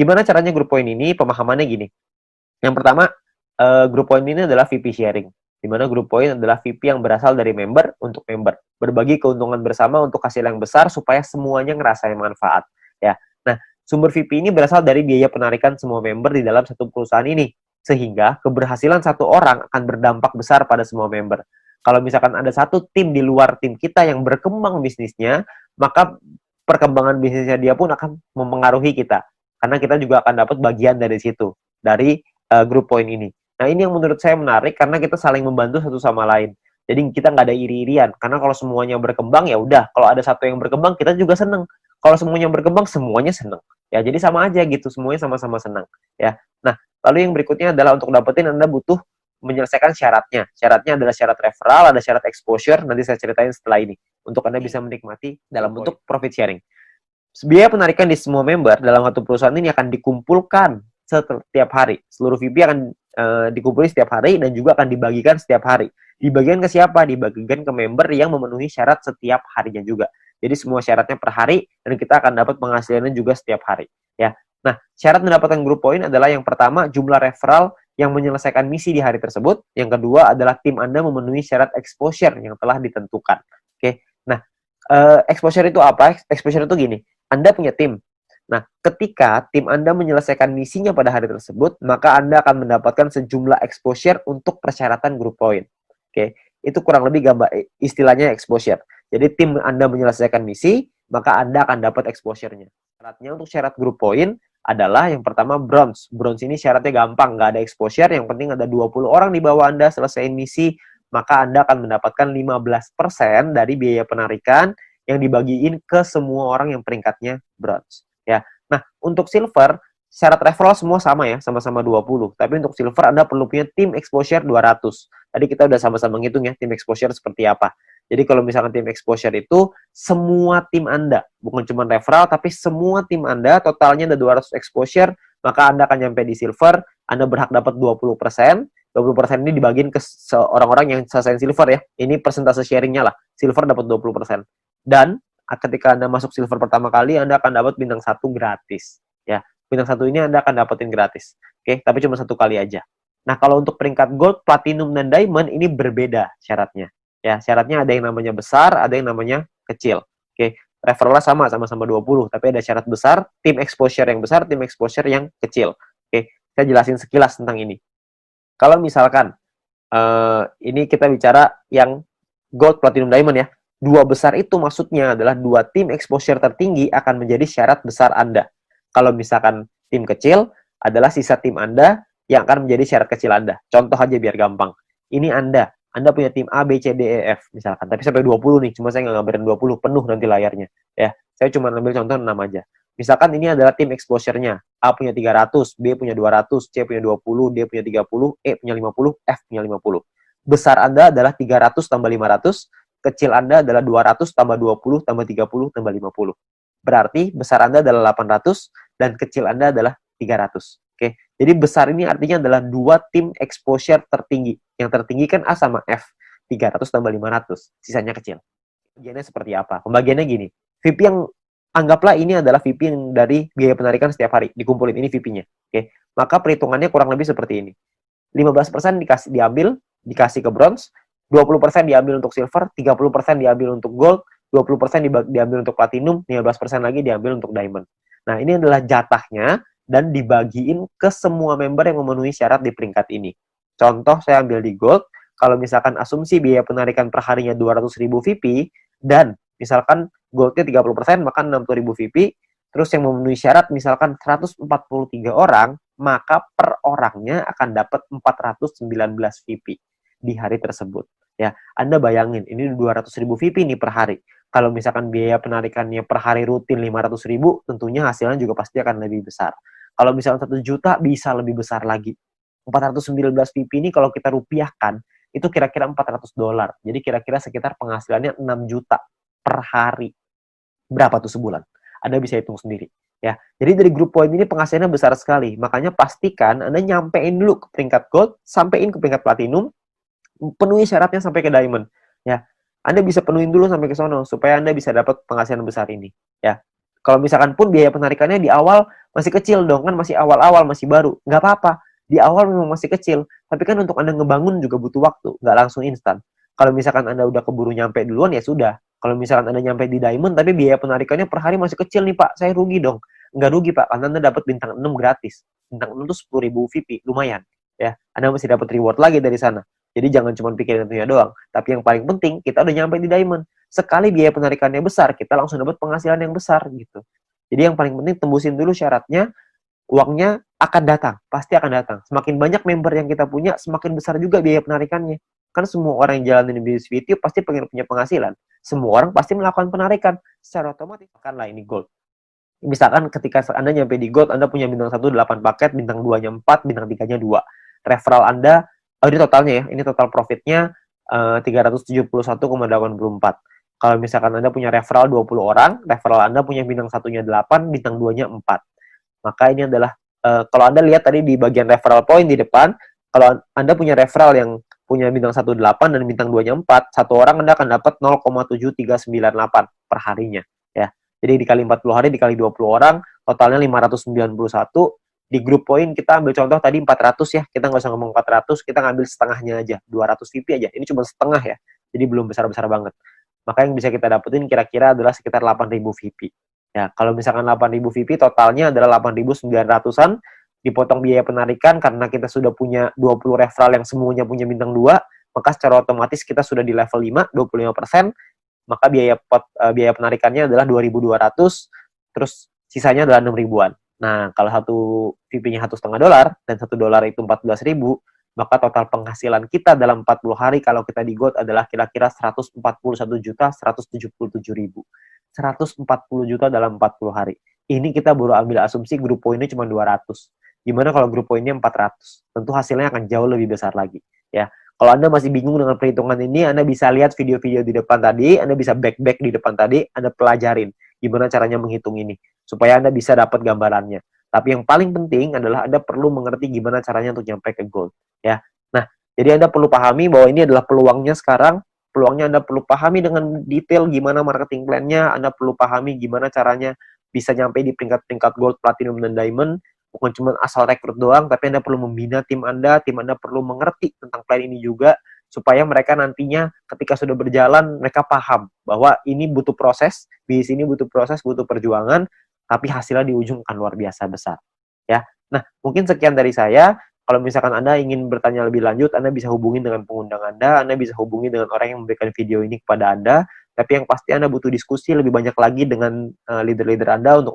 Gimana caranya grup point ini? Pemahamannya gini. Yang pertama, grup point ini adalah VP sharing, di mana grup point adalah VP yang berasal dari member untuk member, berbagi keuntungan bersama untuk hasil yang besar supaya semuanya ngerasain manfaat. Ya, nah sumber VP ini berasal dari biaya penarikan semua member di dalam satu perusahaan ini, sehingga keberhasilan satu orang akan berdampak besar pada semua member. Kalau misalkan ada satu tim di luar tim kita yang berkembang bisnisnya, maka perkembangan bisnisnya dia pun akan mempengaruhi kita, karena kita juga akan dapat bagian dari situ, dari grup point ini. Nah, ini yang menurut saya menarik karena kita saling membantu satu sama lain. Jadi kita nggak ada iri-irian. Karena kalau semuanya berkembang, ya udah. Kalau ada satu yang berkembang, kita juga seneng. Kalau semuanya berkembang, semuanya seneng. Ya, jadi sama aja gitu. Semuanya sama-sama senang. Ya. Nah, lalu yang berikutnya adalah untuk dapetin Anda butuh menyelesaikan syaratnya. Syaratnya adalah syarat referral, ada syarat exposure. Nanti saya ceritain setelah ini. Untuk Anda bisa menikmati dalam bentuk profit sharing. Biaya penarikan di semua member dalam satu perusahaan ini akan dikumpulkan setiap hari. Seluruh VP akan dikumpulkan setiap hari dan juga akan dibagikan setiap hari. Dibagikan ke siapa? Dibagikan ke member yang memenuhi syarat setiap harinya juga. Jadi semua syaratnya per hari dan kita akan dapat penghasilannya juga setiap hari. Ya. Nah, syarat mendapatkan group point adalah yang pertama jumlah referral yang menyelesaikan misi di hari tersebut. Yang kedua adalah tim Anda memenuhi syarat exposure yang telah ditentukan. Oke. Nah, exposure itu apa? Exposure itu gini. Anda punya tim. Nah, ketika tim Anda menyelesaikan misinya pada hari tersebut, maka Anda akan mendapatkan sejumlah exposure untuk persyaratan group point. Oke, itu kurang lebih gambar istilahnya exposure. Jadi tim Anda menyelesaikan misi, maka Anda akan dapat exposure-nya. Syaratnya untuk syarat group point adalah yang pertama bronze. Bronze ini syaratnya gampang, nggak ada exposure, yang penting ada 20 orang di bawah Anda selesaiin misi, maka Anda akan mendapatkan 15% dari biaya penarikan yang dibagiin ke semua orang yang peringkatnya bronze. Ya. Nah, untuk silver, syarat referral semua sama ya, sama-sama 20. Tapi untuk silver Anda perlu punya tim exposure 200. Tadi kita udah sama-sama ngitung ya, tim exposure seperti apa. Jadi kalau misalkan tim exposure itu semua tim Anda, bukan cuma referral, tapi semua tim Anda totalnya ada 200 exposure, maka Anda akan nyampe di silver, Anda berhak dapat 20%. 20% ini dibagiin ke orang-orang yang selesai silver ya. Ini persentase sharingnya lah. Silver dapat 20%. Dan ketika Anda masuk silver pertama kali, Anda akan dapat bintang 1 gratis. Ya, bintang 1 ini Anda akan dapetin gratis. Oke, tapi cuma 1 kali aja. Nah, kalau untuk peringkat gold, platinum, dan diamond ini berbeda syaratnya. Ya, syaratnya ada yang namanya besar, ada yang namanya kecil. Oke, referralnya sama-sama 20, tapi ada syarat besar, tim exposure yang besar, tim exposure yang kecil. Oke, saya jelasin sekilas tentang ini. Kalau misalkan ini kita bicara yang gold, platinum, diamond ya. 2 besar itu maksudnya adalah 2 tim exposure tertinggi akan menjadi syarat besar Anda. Kalau misalkan tim kecil adalah sisa tim Anda yang akan menjadi syarat kecil Anda. Contoh aja biar gampang. Ini Anda punya tim A, B, C, D, E, F misalkan. Tapi sampai 20 nih, cuma saya nggak ngambilin 20, penuh nanti layarnya. Ya, saya cuma ambil contoh 6 aja. Misalkan ini adalah tim exposure-nya. A punya 300, B punya 200, C punya 20, D punya 30, E punya 50, F punya 50. Besar Anda adalah 300 tambah 500, kecil Anda adalah 200 tambah 20 tambah 30 tambah 50. Berarti besar Anda adalah 800 dan kecil Anda adalah 300. Oke. Jadi besar ini artinya adalah 2 tim exposure tertinggi. Yang tertinggi kan A sama F. 300 tambah 500. Sisanya kecil. Pembagiannya seperti apa? Pembagiannya gini. VP yang anggaplah ini adalah VP yang dari biaya penarikan setiap hari. Dikumpulin ini VP-nya. Oke. Maka perhitungannya kurang lebih seperti ini. 15% dikasih ke bronze, 20% diambil untuk silver, 30% diambil untuk gold, 20% diambil untuk platinum, 15% lagi diambil untuk diamond. Nah, ini adalah jatahnya dan dibagiin ke semua member yang memenuhi syarat di peringkat ini. Contoh, saya ambil di gold, kalau misalkan asumsi biaya penarikan per harinya 200.000 VP, dan misalkan goldnya 30%, maka 60.000 VP, terus yang memenuhi syarat misalkan 143 orang, maka per orangnya akan dapat 419 VP di hari tersebut. Ya, Anda bayangin, ini 200.000 VP nih per hari. Kalau misalkan biaya penarikannya per hari rutin 500.000, tentunya hasilnya juga pasti akan lebih besar. Kalau misalkan 1 juta, bisa lebih besar lagi. 419 VP ini kalau kita rupiahkan, itu kira-kira $400. Jadi kira-kira sekitar penghasilannya 6 juta per hari. Berapa tuh sebulan? Anda bisa hitung sendiri. Ya, jadi dari grup point ini penghasilannya besar sekali. Makanya pastikan Anda nyampein dulu ke peringkat gold, sampein ke peringkat platinum, penuhi syaratnya sampai ke diamond. Ya, Anda bisa penuhin dulu sampai ke sono supaya Anda bisa dapat penghasilan besar ini. Ya, kalau misalkan pun biaya penarikannya di awal Masih kecil dong, kan masih awal-awal, masih baru. Nggak apa-apa, di awal memang masih kecil, tapi kan untuk Anda ngebangun juga butuh waktu, nggak langsung instan. Kalau misalkan Anda udah keburu nyampe duluan, ya sudah. Kalau misalkan Anda nyampe di diamond, tapi biaya penarikannya per hari masih kecil nih Pak, saya rugi dong. Nggak rugi Pak, karena Anda dapat bintang 6 gratis. Bintang 6 itu 10.000 VP, lumayan. Ya, Anda masih dapat reward lagi dari sana. Jadi jangan cuma pikirin tentunya doang. Tapi yang paling penting, kita udah nyampe di diamond. Sekali biaya penarikannya besar, kita langsung dapat penghasilan yang besar gitu. Jadi yang paling penting tembusin dulu syaratnya, uangnya akan datang, pasti akan datang. Semakin banyak member yang kita punya, semakin besar juga biaya penarikannya. Kan semua orang yang jalanin bisnis video pasti pengen punya penghasilan. Semua orang pasti melakukan penarikan. Secara otomatis akanlah ini gold. Misalkan ketika Anda nyampe di gold, Anda punya bintang 1 8 paket, bintang 2-nya 4, bintang 3-nya 2. Referral Anda, ini totalnya ya, ini total profitnya 371,84. Kalau misalkan Anda punya referral 20 orang, referral Anda punya bintang 1-nya 8, bintang 2-nya 4. Maka ini adalah, kalau Anda lihat tadi di bagian referral point di depan, kalau Anda punya referral yang punya bintang 1 8 dan bintang 2-nya 4, satu orang Anda akan dapat 0,7398 per harinya. Ya. Jadi dikali 40 hari, dikali 20 orang, totalnya 591. Di grup poin kita ambil contoh tadi 400 ya, kita nggak usah ngomong 400, kita ngambil setengahnya aja, 200 VP aja. Ini cuma setengah ya, jadi belum besar-besar banget. Maka yang bisa kita dapetin kira-kira adalah sekitar 8.000 VP. Ya, kalau misalkan 8.000 VP, totalnya adalah 8.900-an, dipotong biaya penarikan karena kita sudah punya 20 referral yang semuanya punya bintang 2, maka secara otomatis kita sudah di level 5, 25%, maka biaya penarikannya adalah 2.200, terus sisanya adalah 6 ribuan. Nah, kalau satu VP-nya $1,5 dan $1 itu 14.000, maka total penghasilan kita dalam 40 hari kalau kita di GOAT adalah kira-kira 141.177.000. 140 juta dalam 40 hari. Ini kita baru ambil asumsi grup poinnya cuma 200. Gimana kalau grup poinnya 400? Tentu hasilnya akan jauh lebih besar lagi. Ya, kalau Anda masih bingung dengan perhitungan ini, Anda bisa lihat video-video di depan tadi, Anda bisa back di depan tadi, Anda pelajarin gimana caranya menghitung ini, supaya Anda bisa dapat gambarannya. Tapi yang paling penting adalah Anda perlu mengerti gimana caranya untuk nyampe ke goal. Ya, nah, jadi Anda perlu pahami bahwa ini adalah peluangnya sekarang, peluangnya Anda perlu pahami dengan detail gimana marketing plan-nya, Anda perlu pahami gimana caranya bisa nyampe di peringkat-peringkat gold, platinum, dan diamond, bukan cuma asal rekrut doang, tapi Anda perlu membina tim Anda perlu mengerti tentang plan ini juga, supaya mereka nantinya ketika sudah berjalan, mereka paham bahwa ini butuh proses, bisnis ini butuh proses, butuh perjuangan, tapi hasilnya di ujung akan luar biasa besar. Ya, nah mungkin sekian dari saya. Kalau misalkan Anda ingin bertanya lebih lanjut, Anda bisa hubungi dengan pengundang Anda bisa hubungi dengan orang yang memberikan video ini kepada Anda, tapi yang pasti Anda butuh diskusi lebih banyak lagi dengan leader-leader Anda untuk